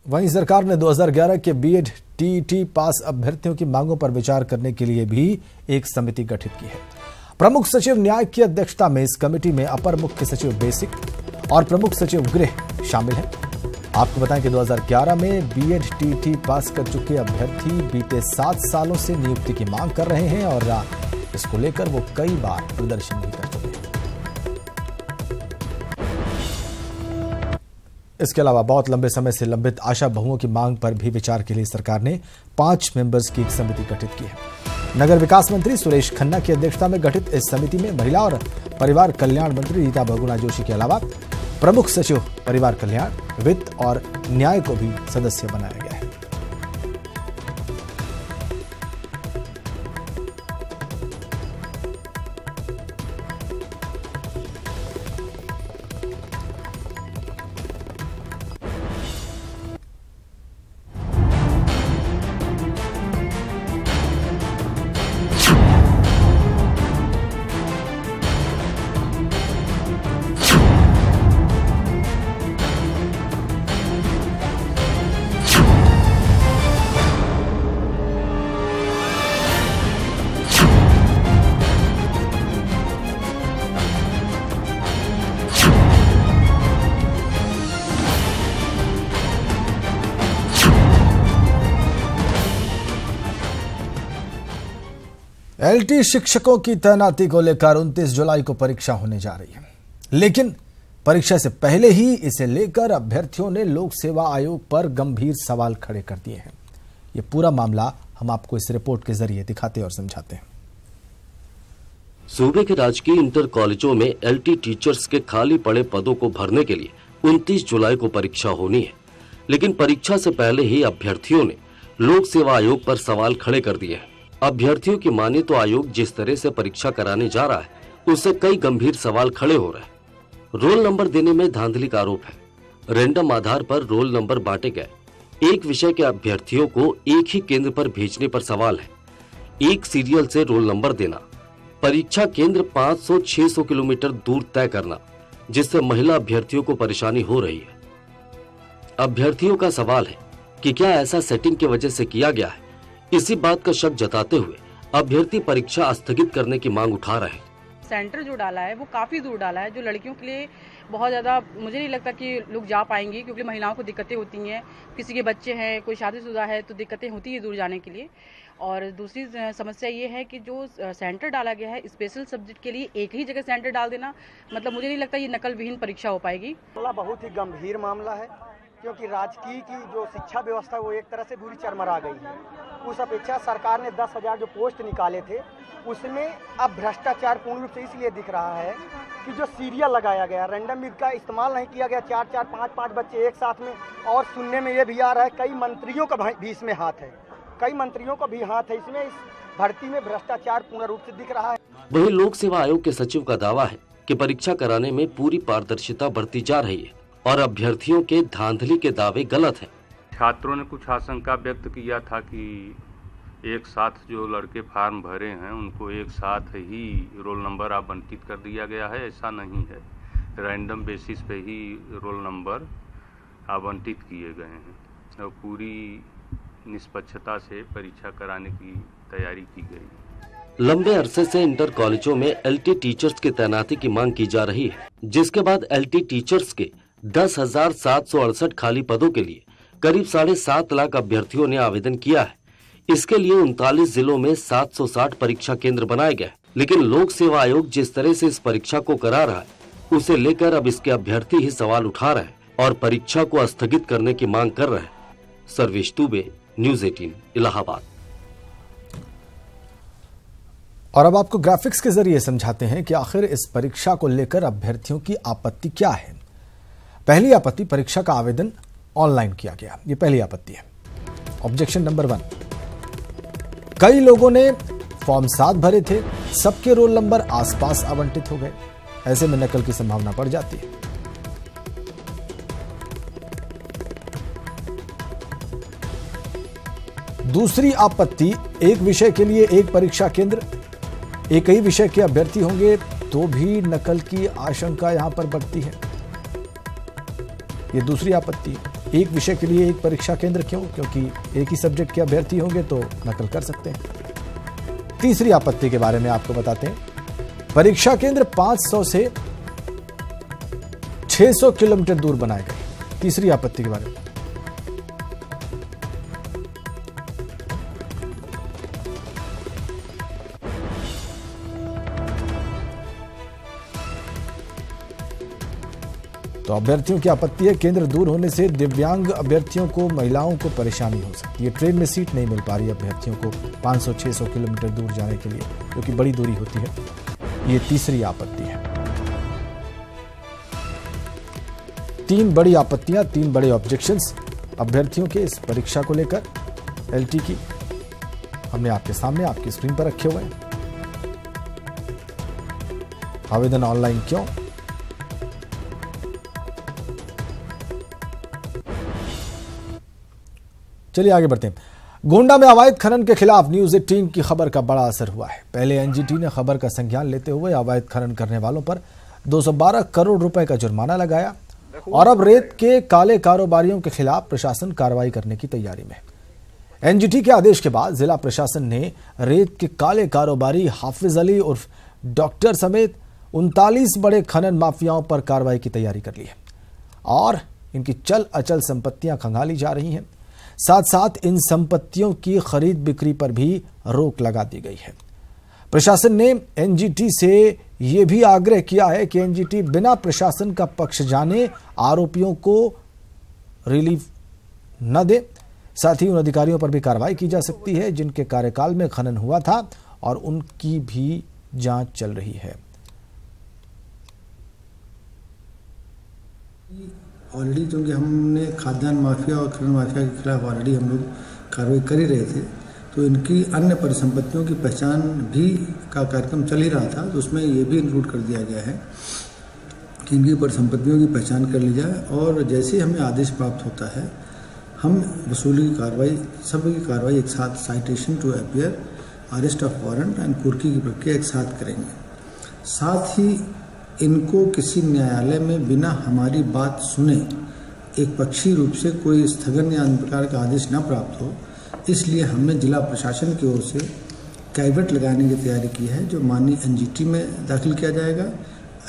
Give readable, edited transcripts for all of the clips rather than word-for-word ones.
वहीं सरकार ने 2011 के बीएड टीईटी पास अभ्यर्थियों की मांगों पर विचार करने के लिए भी एक समिति गठित की है। प्रमुख सचिव न्याय की अध्यक्षता में इस कमेटी में अपर मुख्य सचिव बेसिक और प्रमुख सचिव गृह शामिल हैं। आपको बताएं कि 2011 में बीएड टीईटी पास कर चुके अभ्यर्थी बीते 7 सालों से नियुक्ति की मांग कर रहे हैं और इसको लेकर वो कई बार प्रदर्शन भी कर चुके हैं। इसके अलावा बहुत लंबे समय से लंबित आशा बहुओं की मांग पर भी विचार के लिए सरकार ने 5 मेंबर्स की एक समिति गठित की है। नगर विकास मंत्री सुरेश खन्ना की अध्यक्षता में गठित इस समिति में महिला और परिवार कल्याण मंत्री रीता बहुगुणा जोशी के अलावा प्रमुख सचिव परिवार कल्याण, वित्त और न्याय को भी सदस्य बनाया गया है। एलटी शिक्षकों की तैनाती को लेकर 29 जुलाई को परीक्षा होने जा रही है, लेकिन परीक्षा से पहले ही इसे लेकर अभ्यर्थियों ने लोक सेवा आयोग पर गंभीर सवाल खड़े कर दिए हैं। ये पूरा मामला हम आपको इस रिपोर्ट के जरिए दिखाते और समझाते हैं। सूबे के राजकीय इंटर कॉलेजों में एलटी टीचर्स के खाली पड़े पदों को भरने के लिए 29 जुलाई को परीक्षा होनी है, लेकिन परीक्षा से पहले ही अभ्यर्थियों ने लोक सेवा आयोग पर सवाल खड़े कर दिए हैं। अभ्यर्थियों की माने तो आयोग जिस तरह से परीक्षा कराने जा रहा है उससे कई गंभीर सवाल खड़े हो रहे हैं। रोल नंबर देने में धांधली का आरोप है। रैंडम आधार पर रोल नंबर बांटे गए। एक विषय के अभ्यर्थियों को एक ही केंद्र पर भेजने पर सवाल है। एक सीरियल से रोल नंबर देना, परीक्षा केंद्र 500-600 किलोमीटर दूर तय करना, जिससे महिला अभ्यर्थियों को परेशानी हो रही है। अभ्यर्थियों का सवाल है कि क्या ऐसा सेटिंग की वजह से किया गया है। इसी बात का शक जताते हुए अभ्यर्थी परीक्षा स्थगित करने की मांग उठा रहे हैं। सेंटर जो डाला है वो काफी दूर डाला है, जो लड़कियों के लिए बहुत ज्यादा मुझे नहीं लगता कि लोग जा पाएंगे, क्योंकि महिलाओं को दिक्कतें होती हैं। किसी के बच्चे हैं, कोई शादीशुदा है तो दिक्कतें होती है दूर जाने के लिए। और दूसरी समस्या ये है कि जो सेंटर डाला गया है स्पेशल सब्जेक्ट के लिए एक ही जगह सेंटर डाल देना, मतलब मुझे नहीं लगता ये नकल विहीन परीक्षा हो पाएगी। बहुत ही गंभीर मामला है, क्योंकि राजकीय की जो शिक्षा व्यवस्था वो एक तरह से पूरी चरमरा गई है। उस अपेक्षा सरकार ने 10,000 जो पोस्ट निकाले थे उसमें अब भ्रष्टाचार पूर्ण रूप से इसलिए दिख रहा है कि जो सीरियल लगाया गया, रैंडम विद का इस्तेमाल नहीं किया गया, 4-4, 5-5 बच्चे एक साथ में। और सुनने में ये भी आ रहा है कई मंत्रियों का भी इसमें हाथ है, कई मंत्रियों का भी हाथ है इसमें। इस भर्ती में भ्रष्टाचार पूर्ण रूप से दिख रहा है। वहीं लोक सेवा आयोग के सचिव का दावा है कि परीक्षा कराने में पूरी पारदर्शिता बरती जा रही है और अभ्यर्थियों के धांधली के दावे गलत हैं। छात्रों ने कुछ आशंका व्यक्त किया था कि एक साथ जो लड़के फार्म भरे हैं उनको एक साथ ही रोल नंबर आवंटित कर दिया गया है। ऐसा नहीं है, रैंडम बेसिस पे ही रोल नंबर आवंटित किए गए हैं और पूरी निष्पक्षता से परीक्षा कराने की तैयारी की गई। लंबे अरसे से इंटर कॉलेजों में एलटी टीचर्स की तैनाती की मांग की जा रही है, जिसके बाद एलटी टीचर्स के 10,768 खाली पदों के लिए करीब 7.5 लाख अभ्यर्थियों ने आवेदन किया है। इसके लिए 39 जिलों में 760 परीक्षा केंद्र बनाए गए, लेकिन लोक सेवा आयोग जिस तरह से इस परीक्षा को करा रहा है उसे लेकर अब इसके अभ्यर्थी ही सवाल उठा रहे हैं और परीक्षा को स्थगित करने की मांग कर रहे हैं। सर्वेश दुबे, न्यूज़ 18, इलाहाबाद। और अब आपको ग्राफिक्स के जरिए समझाते हैं कि आखिर इस परीक्षा को लेकर अभ्यर्थियों की आपत्ति क्या है। पहली आपत्ति, परीक्षा का आवेदन ऑनलाइन किया गया। ये पहली आपत्ति है। ऑब्जेक्शन नंबर 1, कई लोगों ने फॉर्म 7 भरे थे, सबके रोल नंबर आसपास आवंटित हो गए, ऐसे में नकल की संभावना बढ़ जाती है। दूसरी आपत्ति, एक विषय के लिए एक परीक्षा केंद्र, एक ही विषय के अभ्यर्थी होंगे तो भी नकल की आशंका यहां पर बढ़ती है। ये दूसरी आपत्ति है। एक विषय के लिए एक परीक्षा केंद्र क्यों? क्योंकि एक ही सब्जेक्ट के अभ्यर्थी होंगे तो नकल कर सकते हैं। तीसरी आपत्ति के बारे में आपको बताते हैं। परीक्षा केंद्र 500 से 600 किलोमीटर दूर बनाए गए। तीसरी आपत्ति के बारे में तो अभ्यर्थियों की आपत्ति है, केंद्र दूर होने से दिव्यांग अभ्यर्थियों को, महिलाओं को परेशानी हो सकती है। ट्रेन में सीट नहीं मिल पा रही अभ्यर्थियों को 500-600 किलोमीटर दूर जाने के लिए, क्योंकि बड़ी दूरी होती है। ये तीसरी आपत्ति है। 3 बड़ी आपत्तियां, 3 बड़े ऑब्जेक्शंस अभ्यर्थियों के इस परीक्षा को लेकर एलटी की हमने आपके सामने, आपकी स्क्रीन पर रखे हुए हैं। आवेदन ऑनलाइन क्यों? चलिए आगे बढ़ते हैं। गोंडा में अवैध खनन के खिलाफ न्यूज 18 की खबर का बड़ा असर हुआ है। पहले एनजीटी ने खबर का संज्ञान लेते हुए अवैध खनन करने वालों पर 212 करोड़ रुपए का जुर्माना लगाया और अब रेत के काले कारोबारियों के खिलाफ प्रशासन कार्रवाई करने की तैयारी में। एनजीटी के आदेश के बाद जिला प्रशासन ने रेत के काले कारोबारी हाफिज अली उर्फ डॉक्टर समेत 39 बड़े खनन माफियाओं पर कार्रवाई की तैयारी कर ली है और इनकी चल अचल संपत्तियां खंगाली जा रही हैं। साथ साथ इन संपत्तियों की खरीद बिक्री पर भी रोक लगा दी गई है। प्रशासन ने एनजीटी से यह भी आग्रह किया है कि एनजीटी बिना प्रशासन का पक्ष जाने आरोपियों को रिलीफ न दे। साथ ही उन अधिकारियों पर भी कार्रवाई की जा सकती है जिनके कार्यकाल में खनन हुआ था और उनकी भी जांच चल रही है। ऑलरेडी क्योंकि हमने खाद्यान्न माफिया और खनन माफिया के खिलाफ ऑलरेडी हम लोग कार्रवाई कर ही रहे थे, तो इनकी अन्य परिसंपत्तियों की पहचान भी का कार्यक्रम चल ही रहा था। तो उसमें ये भी इंक्लूड कर दिया गया है कि इनकी परिसंपत्तियों की पहचान कर ली जाए और जैसे ही हमें आदेश प्राप्त होता है हम वसूली की कार्रवाई, सभी की कार्रवाई एक साथ, citation to appear, arrest of warrant and कुर्की की प्रक्रिया एक साथ करेंगे। साथ ही इनको किसी न्यायालय में बिना हमारी बात सुने एक पक्षी रूप से कोई स्थगन या अन्य प्रकार का आदेश न प्राप्त हो, इसलिए हमने जिला प्रशासन की ओर से कैविट लगाने की तैयारी की है, जो माननीय एनजीटी में दाखिल किया जाएगा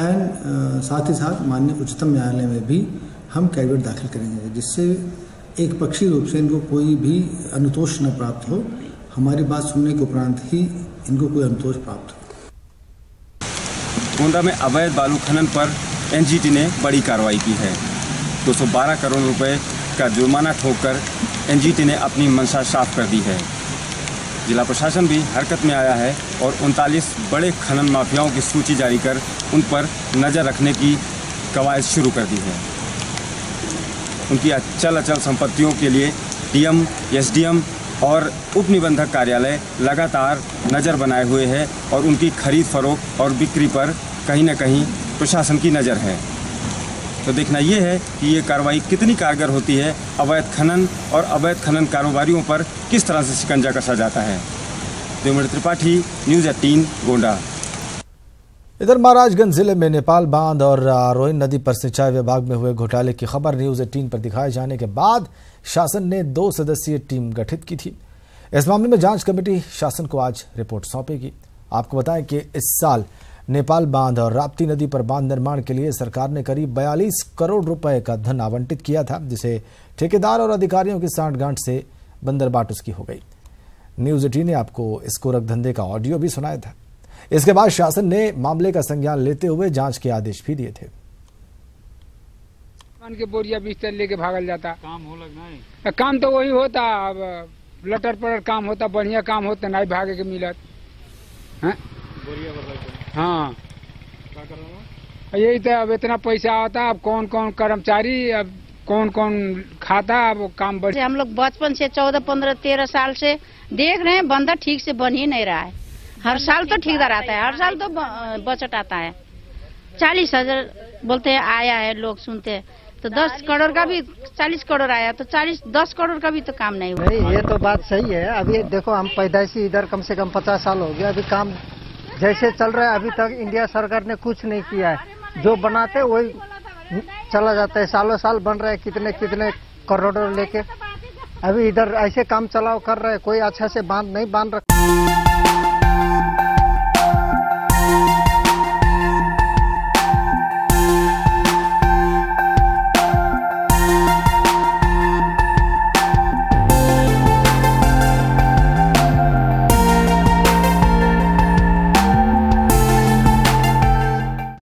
एंड साथ ही साथ माननीय उच्चतम न्यायालय में भी हम कैविट दाखिल करेंगे, जिससे एक पक्षी रूप से इनको कोई भी अनुतोष न प्राप्त हो। हमारी बात सुनने के उपरांत ही इनको कोई अनुतोष प्राप्त हो। गोंडा में अवैध बालू खनन पर एनजीटी ने बड़ी कार्रवाई की है। 212 करोड़ रुपए का जुर्माना ठोककर एनजीटी ने अपनी मंशा साफ कर दी है। जिला प्रशासन भी हरकत में आया है और 39 बड़े खनन माफियाओं की सूची जारी कर उन पर नज़र रखने की कवायद शुरू कर दी है। उनकी अचल संपत्तियों के लिए डीएम, एसडीएम और उप निबंधक कार्यालय लगातार नज़र बनाए हुए है और उनकी खरीद फरोख्त और बिक्री पर कहीं न कहीं प्रशासन की नज़र है। तो देखना ये है कि ये कार्रवाई कितनी कारगर होती है। अवैध खनन और अवैध खनन कारोबारियों पर किस तरह से शिकंजा कसा जाता है। देवेंद्र त्रिपाठी, न्यूज़ 18 गोंडा। इधर महाराजगंज जिले में नेपाल बांध और रोहिन नदी पर सिंचाई विभाग में हुए घोटाले की खबर न्यूज़ 18 पर दिखाए जाने के बाद शासन ने 2 सदस्यीय टीम गठित की थी। इस मामले में जांच कमेटी शासन को आज रिपोर्ट सौंपेगी। आपको बताएं कि इस साल नेपाल बांध और राप्ती नदी पर बांध निर्माण के लिए सरकार ने करीब 42 करोड़ रुपए का धन आवंटित किया था, जिसे ठेकेदार और अधिकारियों की सांठगांठ से बंदरबाट उसकी हो गई। न्यूज़ 18 ने आपको इस गोरख धंधे का ऑडियो भी सुनाया था। इसके बाद शासन ने मामले का संज्ञान लेते हुए जांच के आदेश भी दिए थे। के बोरिया बिस्तर लेके भागल जाता, काम हो लगना, काम तो वही होता, अब लटर पटर काम होता, बढ़िया काम होता, नहीं भागे के मिलत। हाँ यही तो, अब इतना पैसा आता, अब कौन कौन कर्मचारी, अब कौन कौन खाता, अब काम बढ़। हम लोग बचपन से 14, 15, 13 साल से देख रहे हैं, बंदा ठीक से बन ही नहीं रहा है। हर साल तो ठेकेदार आता है, हर साल तो बजट आता है। 40,000 बोलते हैं आया है, लोग सुनते हैं, तो 10 करोड़ का भी 40 करोड़ आया, तो 10 करोड़ का भी तो काम नहीं हुआ। नहीं, ये तो बात सही है। अभी देखो, हम पैदाइशी इधर कम से कम 50 साल हो गया, अभी काम जैसे चल रहा है अभी तक इंडिया सरकार ने कुछ नहीं किया है। जो बनाते वही चला जाता है, सालों साल बन रहा है, कितने कितने करोड़ों लेके। अभी इधर ऐसे काम चलाओ कर रहे, कोई अच्छा से बांध नहीं बांध रखा।